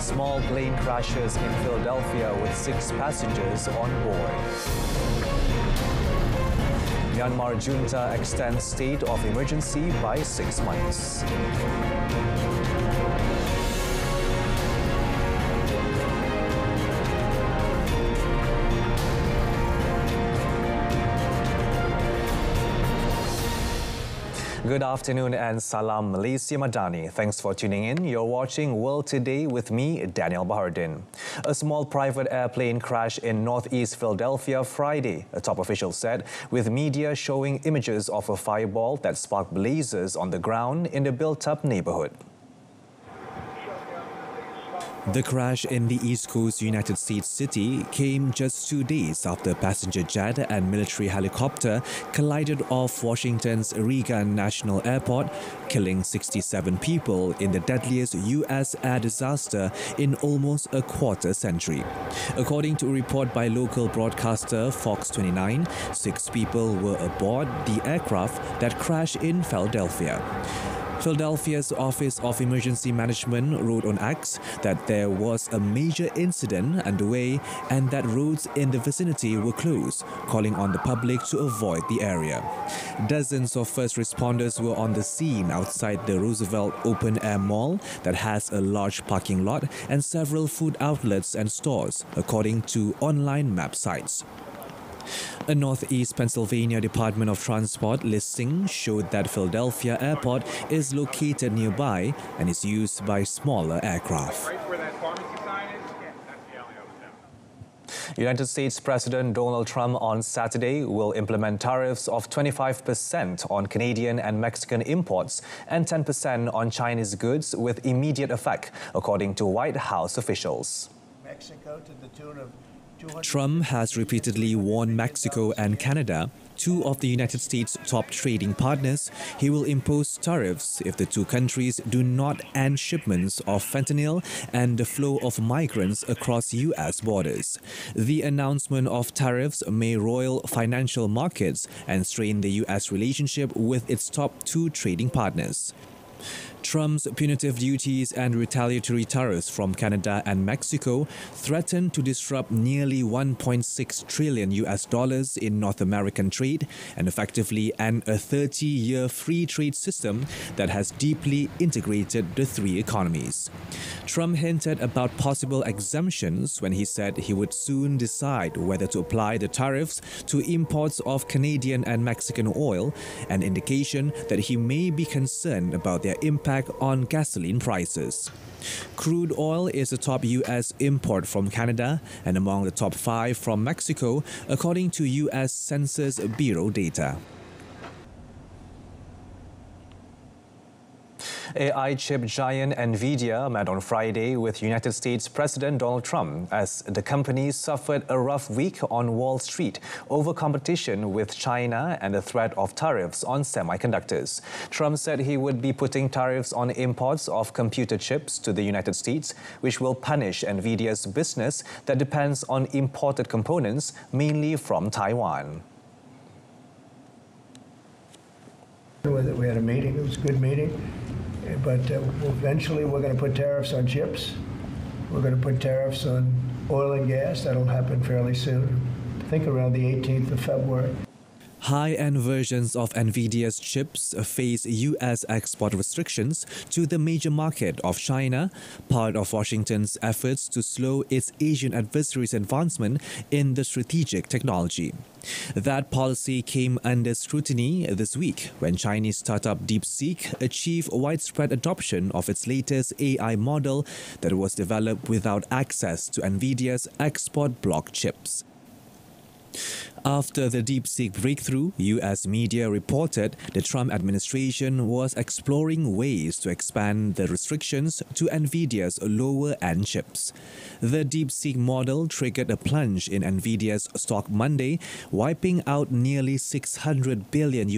Small plane crashes in Philadelphia with 6 passengers on board. Myanmar junta extends state of emergency by 6 months. Good afternoon and Salam Malaysia Madani. Thanks for tuning in. You're watching World Today with me, Daniel Bahardin. A small private airplane crashed in northeast Philadelphia Friday, a top official said, with media showing images of a fireball that sparked blazes on the ground in the built-up neighborhood. The crash in the East Coast United States city came just 2 days after a passenger jet and military helicopter collided off Washington's Reagan National Airport, killing 67 people in the deadliest U.S. air disaster in almost a quarter century. According to a report by local broadcaster Fox 29, 6 people were aboard the aircraft that crashed in Philadelphia. Philadelphia's Office of Emergency Management wrote on X that there was a major incident underway and that roads in the vicinity were closed, calling on the public to avoid the area. Dozens of first responders were on the scene outside the Roosevelt Open Air Mall that has a large parking lot and several food outlets and stores, according to online map sites. A Northeast Pennsylvania Department of Transport listing showed that Philadelphia Airport is located nearby and is used by smaller aircraft. Right where that pharmacy sign is? Yeah, that's the alley over there. United States President Donald Trump on Saturday will implement tariffs of 25% on Canadian and Mexican imports and 10% on Chinese goods with immediate effect, according to White House officials. Mexico to the tune of Trump has repeatedly warned Mexico and Canada, 2 of the United States' top trading partners, he will impose tariffs if the 2 countries do not end shipments of fentanyl and the flow of migrants across U.S. borders. The announcement of tariffs may roil financial markets and strain the U.S. relationship with its top 2 trading partners. Trump's punitive duties and retaliatory tariffs from Canada and Mexico threaten to disrupt nearly $1.6 trillion in North American trade and effectively end a 30-year free trade system that has deeply integrated the 3 economies. Trump hinted about possible exemptions when he said he would soon decide whether to apply the tariffs to imports of Canadian and Mexican oil, an indication that he may be concerned about their impact on gasoline prices. Crude oil is the top U.S. import from Canada and among the top 5 from Mexico, according to U.S. Census Bureau data. AI chip giant NVIDIA met on Friday with United States President Donald Trump as the company suffered a rough week on Wall Street over competition with China and the threat of tariffs on semiconductors. Trump said he would be putting tariffs on imports of computer chips to the United States, which will punish NVIDIA's business that depends on imported components, mainly from Taiwan. We had a meeting, it was a good meeting, but eventually we're going to put tariffs on chips. We're going to put tariffs on oil and gas. That'll happen fairly soon. I think around the 18th of February. High-end versions of NVIDIA's chips face U.S. export restrictions to the major market of China, part of Washington's efforts to slow its Asian adversaries' advancement in the strategic technology. That policy came under scrutiny this week when Chinese startup DeepSeek achieved widespread adoption of its latest AI model that was developed without access to NVIDIA's export block chips. After the DeepSeek breakthrough, U.S. media reported the Trump administration was exploring ways to expand the restrictions to NVIDIA's lower-end chips. The DeepSeek model triggered a plunge in NVIDIA's stock Monday, wiping out nearly $600 billion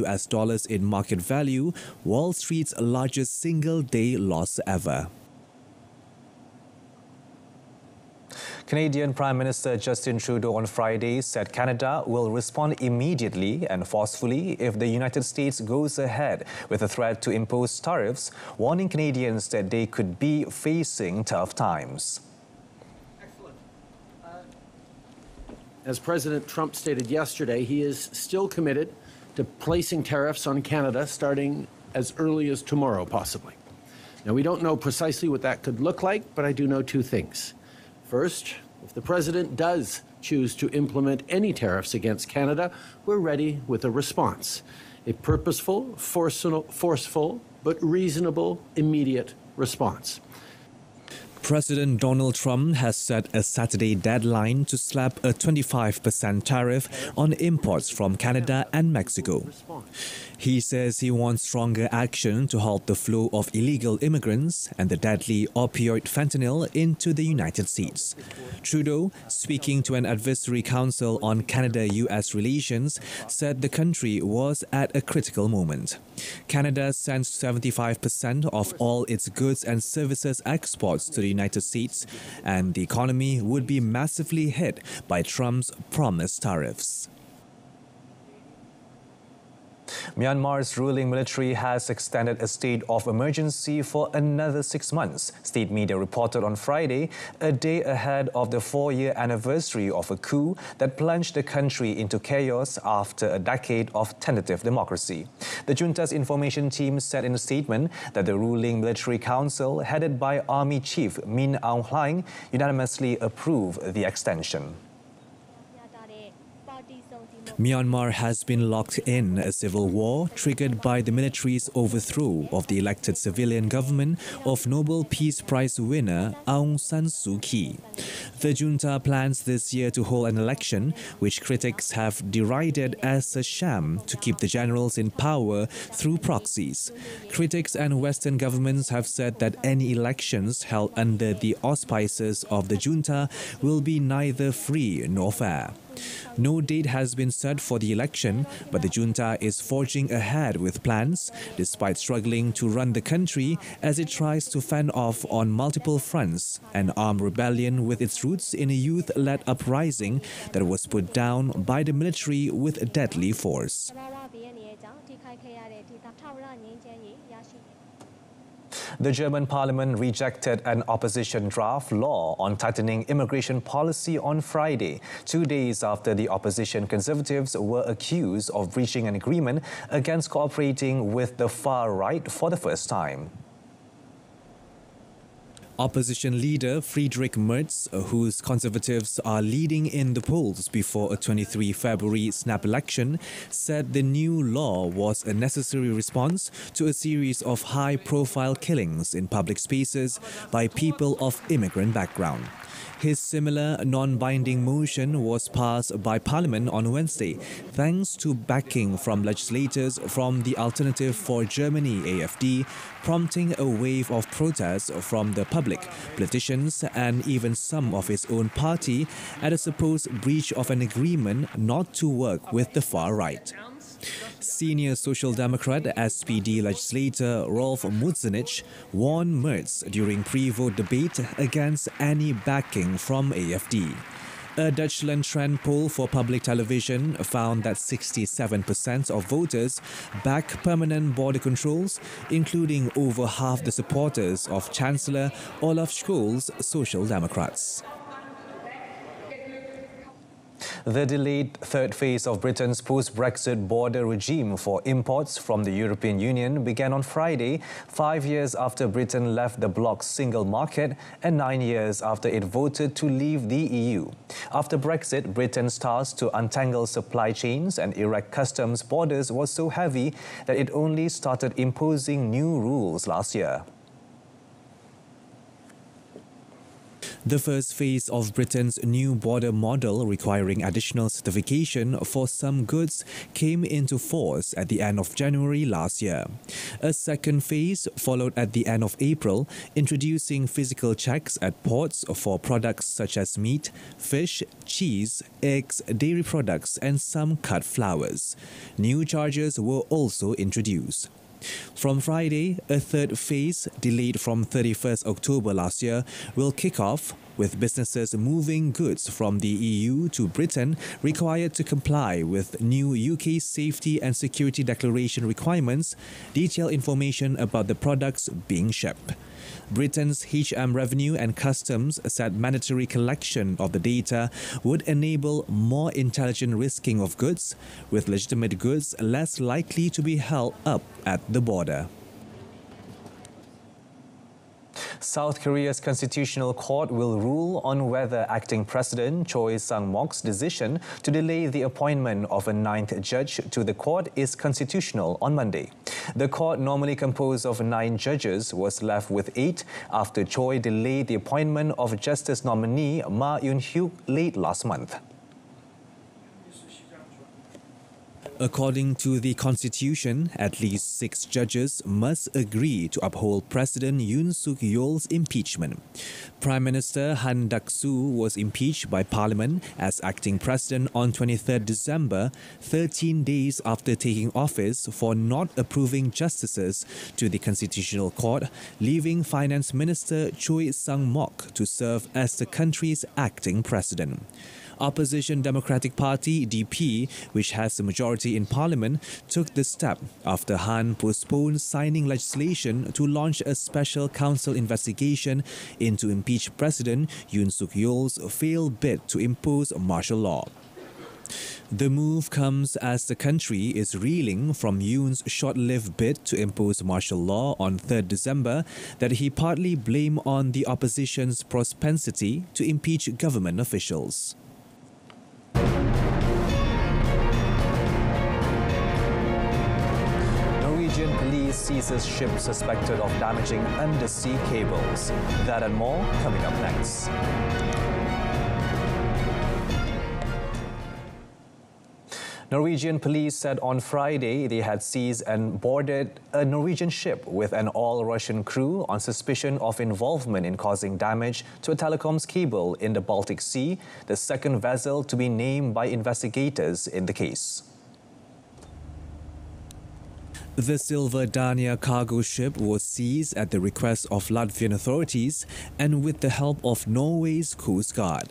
in market value, Wall Street's largest single-day loss ever. Canadian Prime Minister Justin Trudeau on Friday said Canada will respond immediately and forcefully if the United States goes ahead with a threat to impose tariffs, warning Canadians that they could be facing tough times. As President Trump stated yesterday, he is still committed to placing tariffs on Canada starting as early as tomorrow, possibly. Now, we don't know precisely what that could look like, but I do know two things. First, if the President does choose to implement any tariffs against Canada, we're ready with a response. A purposeful, forceful, but reasonable, immediate response. President Donald Trump has set a Saturday deadline to slap a 25% tariff on imports from Canada and Mexico. He says he wants stronger action to halt the flow of illegal immigrants and the deadly opioid fentanyl into the United States. Trudeau, speaking to an advisory council on Canada-US relations, said the country was at a critical moment. Canada sends 75% of all its goods and services exports to the United States, and the economy would be massively hit by Trump's promised tariffs. Myanmar's ruling military has extended a state of emergency for another 6 months, state media reported on Friday, a day ahead of the 4-year anniversary of a coup that plunged the country into chaos after a decade of tentative democracy. The junta's information team said in a statement that the ruling military council, headed by Army Chief Min Aung Hlaing, unanimously approved the extension. Myanmar has been locked in a civil war triggered by the military's overthrow of the elected civilian government of Nobel Peace Prize winner Aung San Suu Kyi. The junta plans this year to hold an election which critics have derided as a sham to keep the generals in power through proxies. Critics and Western governments have said that any elections held under the auspices of the junta will be neither free nor fair. No date has been set for the election, but the junta is forging ahead with plans, despite struggling to run the country as it tries to fend off on multiple fronts an armed rebellion with its roots in a youth-led uprising that was put down by the military with deadly force. The German parliament rejected an opposition draft law on tightening immigration policy on Friday, 2 days after the opposition Conservatives were accused of reaching an agreement against cooperating with the far right for the first time. Opposition leader Friedrich Merz, whose Conservatives are leading in the polls before a 23 February snap election, said the new law was a necessary response to a series of high-profile killings in public spaces by people of immigrant background. His similar non-binding motion was passed by Parliament on Wednesday, thanks to backing from legislators from the Alternative for Germany AfD, prompting a wave of protests from the public, politicians and even some of his own party at a supposed breach of an agreement not to work with the far right. Senior Social Democrat SPD legislator Rolf Mutzenich warned Merz during pre-vote debate against any backing from AfD. A Dutchland trend poll for public television found that 67% of voters back permanent border controls, including over half the supporters of Chancellor Olaf Scholz's Social Democrats. The delayed third phase of Britain's post-Brexit border regime for imports from the European Union began on Friday, 5 years after Britain left the bloc's single market and 9 years after it voted to leave the EU. After Brexit, Britain's task to untangle supply chains and erect customs borders was so heavy that it only started imposing new rules last year. The first phase of Britain's new border model requiring additional certification for some goods came into force at the end of January last year. A second phase followed at the end of April, introducing physical checks at ports for products such as meat, fish, cheese, eggs, dairy products and some cut flowers. New charges were also introduced. From Friday, a third phase, delayed from 31st October last year, will kick off, with businesses moving goods from the EU to Britain required to comply with new UK safety and security declaration requirements, detailed information about the products being shipped. Britain's HM Revenue and Customs said mandatory collection of the data would enable more intelligent risking of goods, with legitimate goods less likely to be held up at the border. South Korea's Constitutional Court will rule on whether acting President Choi Sang-mok's decision to delay the appointment of a ninth judge to the court is constitutional on Monday. The court, normally composed of 9 judges, was left with 8 after Choi delayed the appointment of Justice nominee Ma Eun-hyuk late last month. According to the Constitution, at least 6 judges must agree to uphold President Yoon Suk-yeol's impeachment. Prime Minister Han Duck-soo was impeached by Parliament as acting president on 23rd December, 13 days after taking office for not approving justices to the Constitutional Court, leaving Finance Minister Choi Sang-mok to serve as the country's acting president. Opposition Democratic Party (DP), which has the majority in parliament, took the step after Han postponed signing legislation to launch a special counsel investigation into impeached President Yoon Suk-yeol's failed bid to impose martial law. The move comes as the country is reeling from Yoon's short-lived bid to impose martial law on 3rd December that he partly blamed on the opposition's propensity to impeach government officials. Norwegian police seizes ship suspected of damaging undersea cables. That and more coming up next. Norwegian police said on Friday they had seized and boarded a Norwegian ship with an all-Russian crew on suspicion of involvement in causing damage to a telecoms cable in the Baltic Sea, the second vessel to be named by investigators in the case. The Silver Dania cargo ship was seized at the request of Latvian authorities and with the help of Norway's Coast Guard.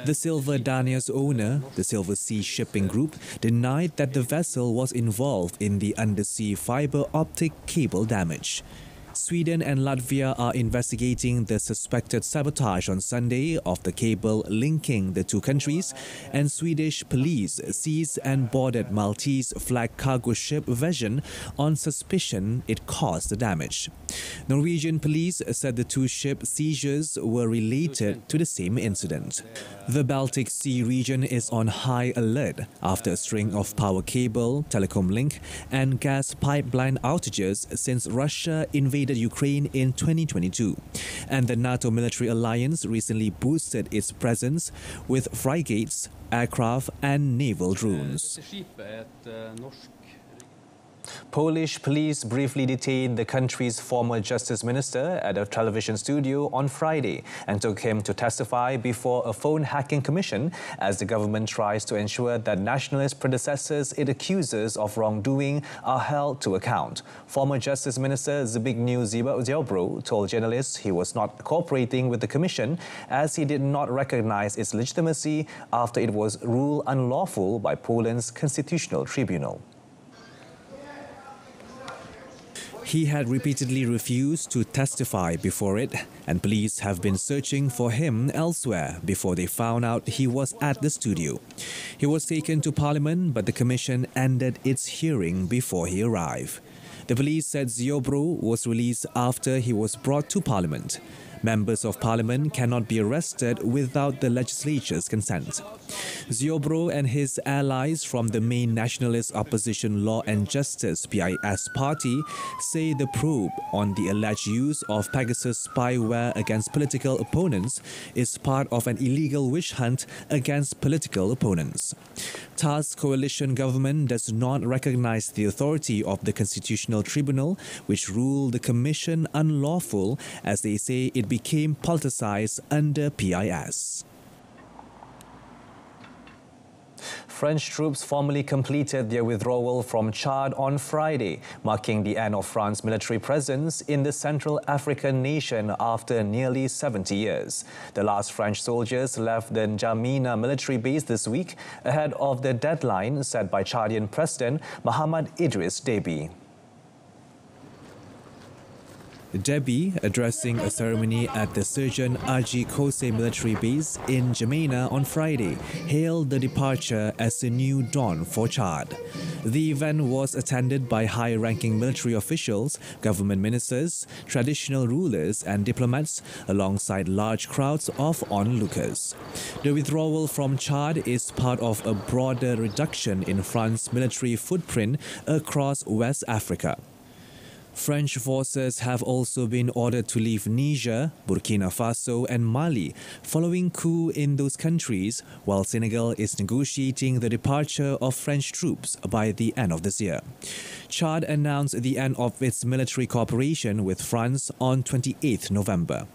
The Silver Dania's owner, the Silver Sea Shipping Group, denied that the vessel was involved in the undersea fiber optic cable damage. Sweden and Latvia are investigating the suspected sabotage on Sunday of the cable linking the two countries, and Swedish police seized and boarded Maltese flag cargo ship Vision on suspicion it caused the damage. Norwegian police said the two ship seizures were related to the same incident. The Baltic Sea region is on high alert after a string of power cable, telecom link, and gas pipeline outages since Russia invaded Ukraine in 2022. And the NATO military alliance recently boosted its presence with frigates, aircraft, and naval drones. Polish police briefly detained the country's former justice minister at a television studio on Friday and took him to testify before a phone hacking commission as the government tries to ensure that nationalist predecessors it accuses of wrongdoing are held to account. Former Justice Minister Zbigniew Ziobro told journalists he was not cooperating with the commission as he did not recognize its legitimacy after it was ruled unlawful by Poland's constitutional tribunal. He had repeatedly refused to testify before it, and police have been searching for him elsewhere before they found out he was at the studio. He was taken to Parliament, but the commission ended its hearing before he arrived. The police said Ziobro was released after he was brought to Parliament. Members of Parliament cannot be arrested without the legislature's consent. Ziobro and his allies from the main nationalist opposition Law and Justice (PIS) party say the probe on the alleged use of Pegasus spyware against political opponents is part of an illegal witch hunt against political opponents. TA's coalition government does not recognize the authority of the Constitutional Tribunal, which ruled the commission unlawful as they say it became politicized under PIS. French troops formally completed their withdrawal from Chad on Friday, marking the end of France's military presence in the Central African nation after nearly 70 years. The last French soldiers left the N'Djamena military base this week ahead of the deadline set by Chadian President Mohamed Idriss Déby. Déby, addressing a ceremony at the Surgeon Aji Kose military base in N'Djamena on Friday, hailed the departure as a new dawn for Chad. The event was attended by high-ranking military officials, government ministers, traditional rulers and diplomats, alongside large crowds of onlookers. The withdrawal from Chad is part of a broader reduction in France's military footprint across West Africa. French forces have also been ordered to leave Niger, Burkina Faso and Mali following coup in those countries, while Senegal is negotiating the departure of French troops by the end of this year. Chad announced the end of its military cooperation with France on 28 November.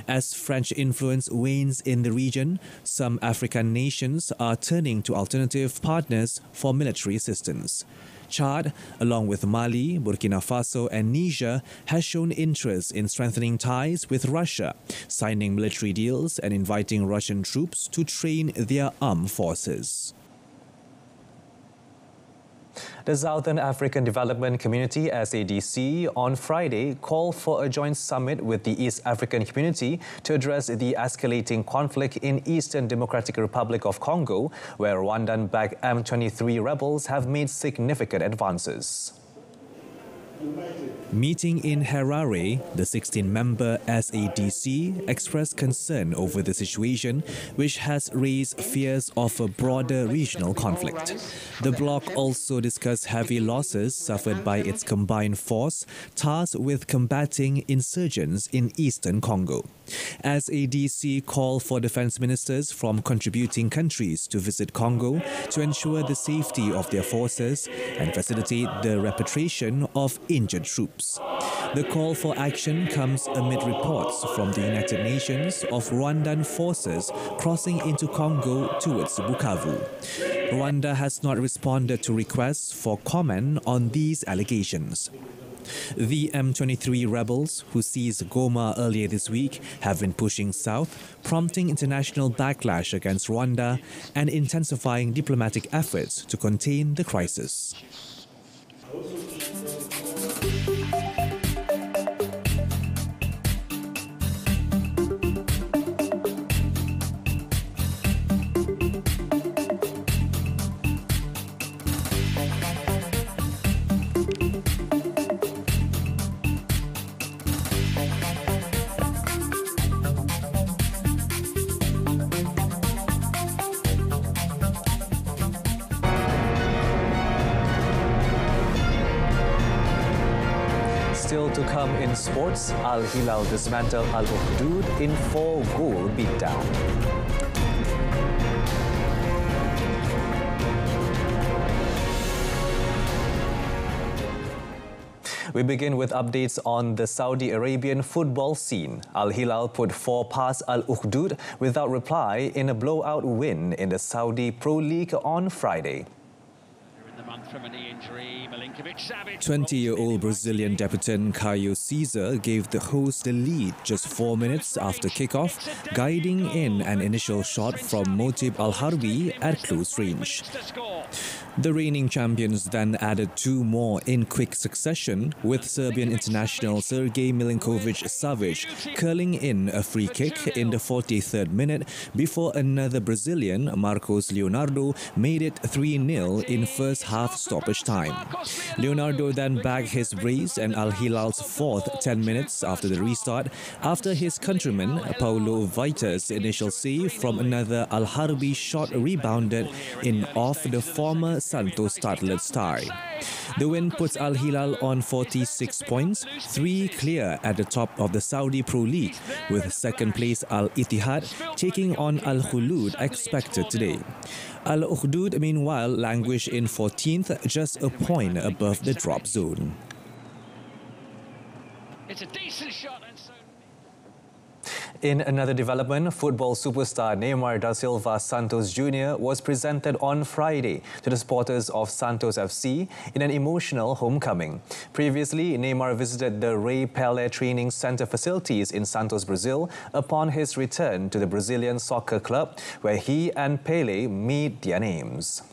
As French influence wanes in the region, some African nations are turning to alternative partners for military assistance. Chad, along with Mali, Burkina Faso and Niger, has shown interest in strengthening ties with Russia, signing military deals and inviting Russian troops to train their armed forces. The Southern African Development Community (SADC) on Friday called for a joint summit with the East African Community to address the escalating conflict in Eastern Democratic Republic of Congo, where Rwandan-backed M23 rebels have made significant advances. Meeting in Harare, the 16-member SADC expressed concern over the situation, which has raised fears of a broader regional conflict. The bloc also discussed heavy losses suffered by its combined force tasked with combating insurgents in eastern Congo. SADC called for defense ministers from contributing countries to visit Congo to ensure the safety of their forces and facilitate the repatriation of injured troops. The call for action comes amid reports from the United Nations of Rwandan forces crossing into Congo towards Bukavu. Rwanda has not responded to requests for comment on these allegations. The M23 rebels, who seized Goma earlier this week, have been pushing south, prompting international backlash against Rwanda and intensifying diplomatic efforts to contain the crisis. Still to come in sports, Al Hilal dismantled Al Ukhdud in 4-goal beatdown. We begin with updates on the Saudi Arabian football scene. Al Hilal put 4 past Al Ukhdud without reply in a blowout win in the Saudi Pro League on Friday. 20-year-old Brazilian debutant Caio Cesar gave the hosts the lead just 4 minutes after kickoff, guiding in an initial shot from Motib Al-Harbi at close range. The reigning champions then added 2 more in quick succession, with Serbian international Sergej Milinkovic-Savic curling in a free kick in the 43rd minute before another Brazilian, Marcos Leonardo, made it 3-0 in first half stoppage time. Leonardo then bagged his brace and Al Hilal's 4th 10 minutes after the restart, after his countryman Paulo Vita's initial save from another Al-Harbi shot rebounded in off the former Santos startlet's tie. The win puts Al Hilal on 46 points, 3 clear at the top of the Saudi Pro League, with second place Al Ittihad taking on Al Khulud expected today. Al Ukhdud meanwhile languish in 14th, just a point above the drop zone. It's a decent shot and so... In another development, football superstar Neymar da Silva Santos Jr. was presented on Friday to the supporters of Santos FC in an emotional homecoming. Previously, Neymar visited the Rei Pelé Training Center facilities in Santos, Brazil, upon his return to the Brazilian soccer club, where he and Pelé made their names.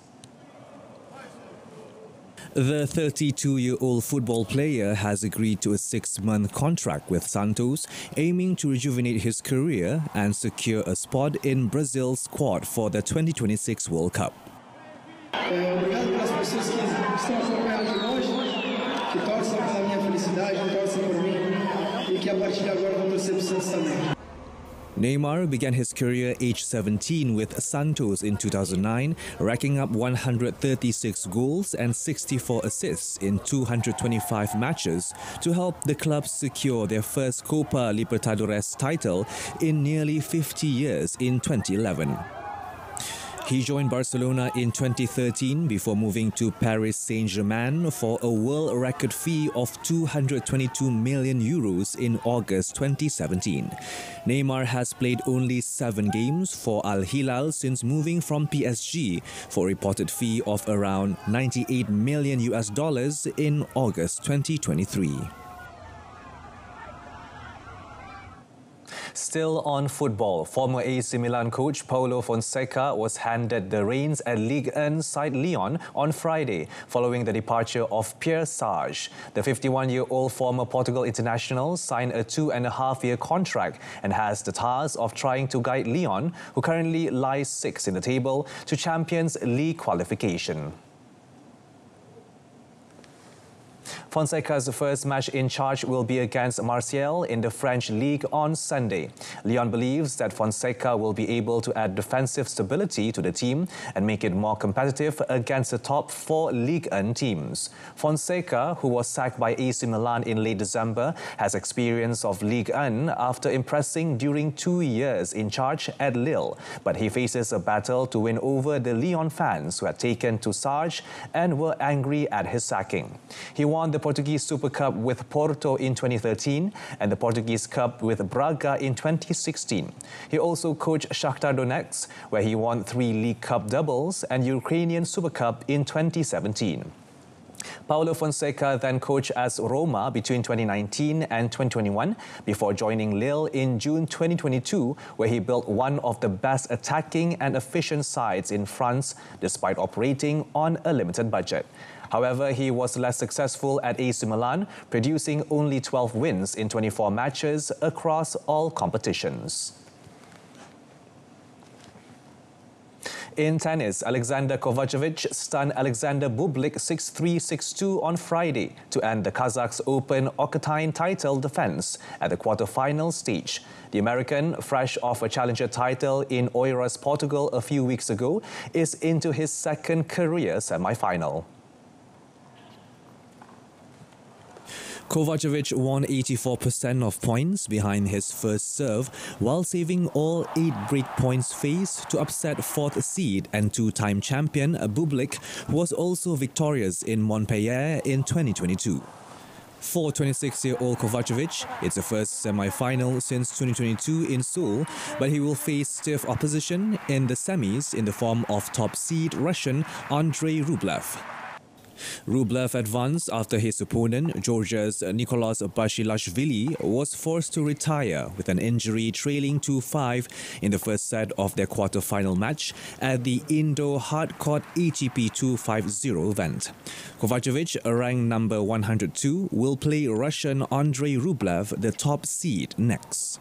The 32-year-old football player has agreed to a 6-month contract with Santos, aiming to rejuvenate his career and secure a spot in Brazil's squad for the 2026 World Cup. Obrigado pelas pessoas que estão acompanhando de longe, que torcem pela minha felicidade, torcem por mim e que a partir de agora vão torcer por Santos também. Neymar began his career aged 17 with Santos in 2009, racking up 136 goals and 64 assists in 225 matches to help the club secure their first Copa Libertadores title in nearly 50 years in 2011. He joined Barcelona in 2013 before moving to Paris Saint-Germain for a world record fee of €222 million in August 2017. Neymar has played only 7 games for Al Hilal since moving from PSG for a reported fee of around $98 million in August 2023. Still on football, former AC Milan coach Paulo Fonseca was handed the reins at Ligue 1 side Lyon on Friday, following the departure of Pierre Sarge. The 51-year-old former Portugal international signed a 2.5-year contract and has the task of trying to guide Lyon, who currently lies 6th in the table, to Champions League qualification. Fonseca's first match in charge will be against Marseille in the French League on Sunday. Lyon believes that Fonseca will be able to add defensive stability to the team and make it more competitive against the top 4 Ligue 1 teams. Fonseca, who was sacked by AC Milan in late December, has experience of Ligue 1 after impressing during 2 years in charge at Lille. But he faces a battle to win over the Lyon fans who had taken to Sarge and were angry at his sacking. He won the Portuguese Super Cup with Porto in 2013 and the Portuguese Cup with Braga in 2016. He also coached Shakhtar Donetsk, where he won 3 League Cup doubles, and Ukrainian Super Cup in 2017. Paulo Fonseca then coached AS Roma between 2019 and 2021 before joining Lille in June 2022, where he built one of the best attacking and efficient sides in France despite operating on a limited budget. However, he was less successful at AC Milan, producing only 12 wins in 24 matches across all competitions. In tennis, Alexander Kovacevic stunned Alexander Bublik 6-3, 6-2 on Friday to end the Kazakh's Open Oktagon title defense at the quarter-final stage. The American, fresh off a challenger title in Oeiras, Portugal a few weeks ago, is into his second career semi-final. Kovacevic won 84% of points behind his first serve while saving all 8 break points faced to upset 4th seed and 2-time champion Bublik, who was also victorious in Montpellier in 2022. For 26-year-old Kovacevic, it's the first semi-final since 2022 in Seoul, but he will face stiff opposition in the semis in the form of top seed Russian Andrei Rublev. Rublev advanced after his opponent, Georgia's Nicolas Basilashvili, was forced to retire with an injury, trailing 2-5 in the first set of their quarter-final match at the Indo Hardcourt ATP 250 event. Kovacevic, ranked number 102, will play Russian Andrei Rublev, the top seed, next.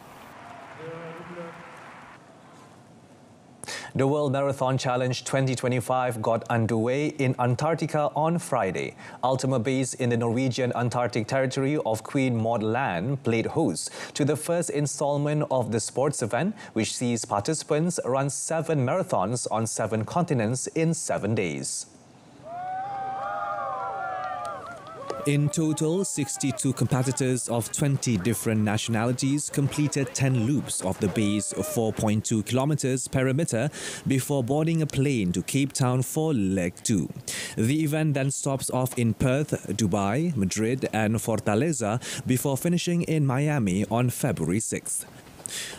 The World Marathon Challenge 2025 got underway in Antarctica on Friday. Ultima Base in the Norwegian Antarctic territory of Queen Maud Land played host to the first installment of the sports event, which sees participants run 7 marathons on 7 continents in 7 days. In total, 62 competitors of 20 different nationalities completed 10 loops of the base's 4.2 kilometers perimeter before boarding a plane to Cape Town for leg 2. The event then stops off in Perth, Dubai, Madrid and Fortaleza before finishing in Miami on February 6th.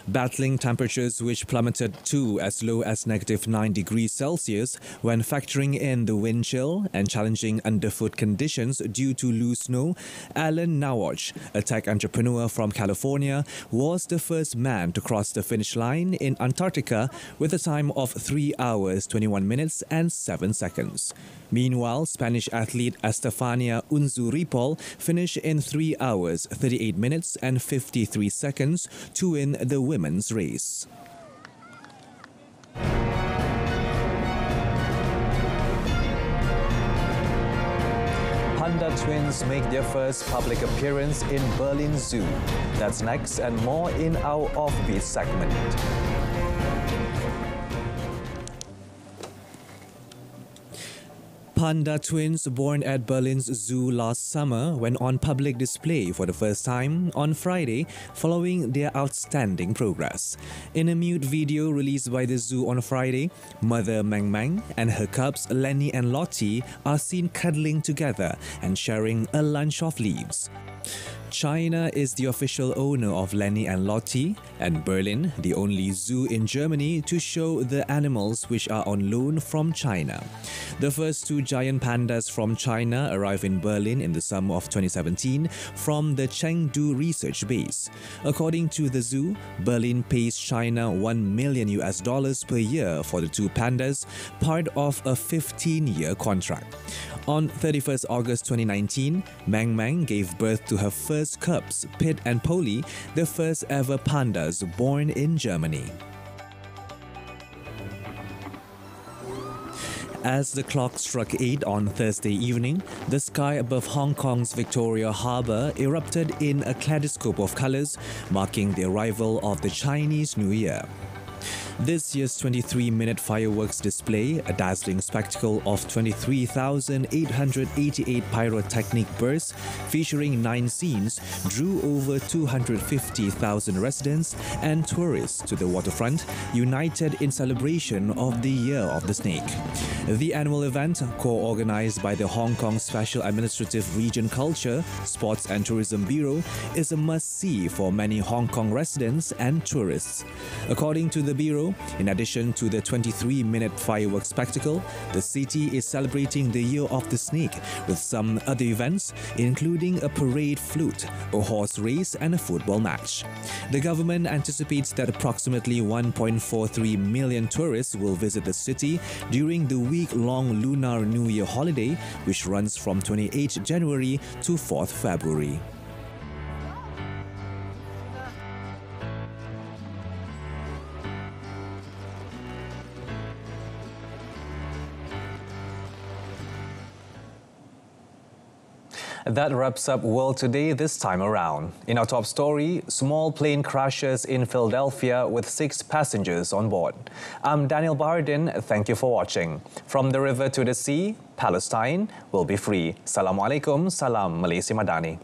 Battling temperatures which plummeted to as low as -9 degrees Celsius when factoring in the wind chill and challenging underfoot conditions due to loose snow, Alan Nawaj, a tech entrepreneur from California, was the first man to cross the finish line in Antarctica with a time of 3 hours, 21 minutes and 7 seconds. Meanwhile, Spanish athlete Estefania Unzuripol finished in 3 hours, 38 minutes and 53 seconds to win the women's race. Panda twins make their first public appearance in Berlin Zoo. That's next and more in our Offbeat segment. Panda twins born at Berlin's zoo last summer went on public display for the first time on Friday following their outstanding progress. In a mute video released by the zoo on Friday, mother Meng Meng and her cubs Lenny and Lottie are seen cuddling together and sharing a lunch of leaves. China is the official owner of Lenny and Lottie, and Berlin, the only zoo in Germany to show the animals which are on loan from China. The first two giant pandas from China arrived in Berlin in the summer of 2017 from the Chengdu research base. According to the zoo, Berlin pays China $1 million per year for the two pandas, part of a 15-year contract. On 31st August 2019, Meng Meng gave birth to her first cubs, Pit and Polly, the first ever pandas born in Germany. As the clock struck 8 on Thursday evening, the sky above Hong Kong's Victoria Harbour erupted in a kaleidoscope of colours, marking the arrival of the Chinese New Year. This year's 23-minute fireworks display, a dazzling spectacle of 23,888 pyrotechnic bursts featuring 9 scenes, drew over 250,000 residents and tourists to the waterfront, united in celebration of the Year of the Snake. The annual event, co-organized by the Hong Kong Special Administrative Region Culture, Sports and Tourism Bureau, is a must-see for many Hong Kong residents and tourists. According to the Bureau, in addition to the 23-minute fireworks spectacle, the city is celebrating the Year of the Snake with some other events, including a parade float, a horse race and a football match. The government anticipates that approximately 1.43 million tourists will visit the city during the week-long Lunar New Year holiday, which runs from 28 January to 4th February. That wraps up World Today this time around. In our top story, small plane crashes in Philadelphia with 6 passengers on board. I'm Daniel Bahardin. Thank you for watching. From the river to the sea, Palestine will be free. Assalamualaikum, salam Malaysia Madani.